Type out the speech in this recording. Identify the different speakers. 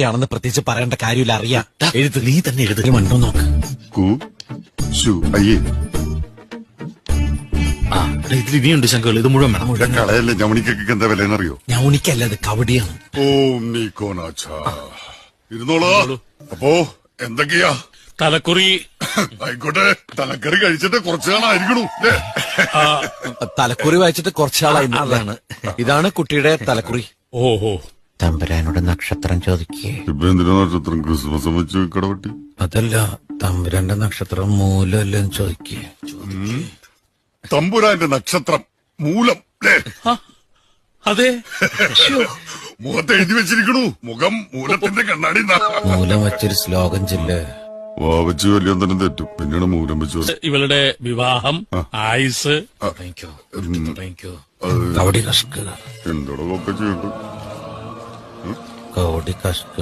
Speaker 1: ണെന്ന് പ്രത്യേകിച്ച് പറയേണ്ട കാര്യമില്ല, അറിയാം. എഴുത്ത് നീ തന്നെ എഴുതി മണ്ടോ നോക്ക്.
Speaker 2: ഇതിൽ ഇനിയുണ്ട് ശങ്കൾ, ഇത് മുഴുവൻ വേണം.
Speaker 3: കളയല്ലേ ഞമണിക്കൊക്കെ എന്താ വിലയെന്നറിയോ?
Speaker 1: ഞവണിക്കല്ല, അത് കവടിയാണ്.
Speaker 3: ഓം നീക്കോനാച്ച ഇരുന്നോളൂ. അപ്പോ എന്തൊക്കെയാ?
Speaker 2: തലക്കുറി
Speaker 3: ആയിക്കോട്ടെ, തലക്കറി കഴിച്ചിട്ട് കുറച്ചു നാളായിരിക്കണു.
Speaker 1: തലക്കുറി വായിച്ചിട്ട് കുറച്ചാളായി. അതാണ്, ഇതാണ് കുട്ടിയുടെ തലക്കുറി.
Speaker 2: ഓഹോ.
Speaker 1: തമ്പുരാനോട് നക്ഷത്രം ചോദിക്കേ.
Speaker 3: ഇപ്പൊ എന്തിനാ നക്ഷത്രം? ക്രിസ്മസ് വെച്ച് കടവട്ടി?
Speaker 1: അതല്ല, തമ്പുരാന്റെ നക്ഷത്രം മൂലമല്ലെന്ന് ചോദിക്കേ.
Speaker 3: തമ്പുരാന്റെ നക്ഷത്രം മൂലം അല്ലേ?
Speaker 2: അതെ.
Speaker 3: മുഖത്ത് എഴുതി വെച്ചിരിക്കണു, മുഖം മൂലത്തിന്റെ കണ്ണാടി.
Speaker 1: മൂലം വെച്ചൊരു ശ്ലോകം ചെല്ലേ.
Speaker 3: വാവച്ച് കല്യാണം തെറ്റും, പിന്നീട് മൂലം വെച്ചു.
Speaker 2: ഇവളുടെ വിവാഹം, ആയുസ്.
Speaker 1: കവടി കഷ്ക
Speaker 3: എന്തോടൊക്കെ ചെയ്യണ്ടു.
Speaker 1: കവടി കഷ്ക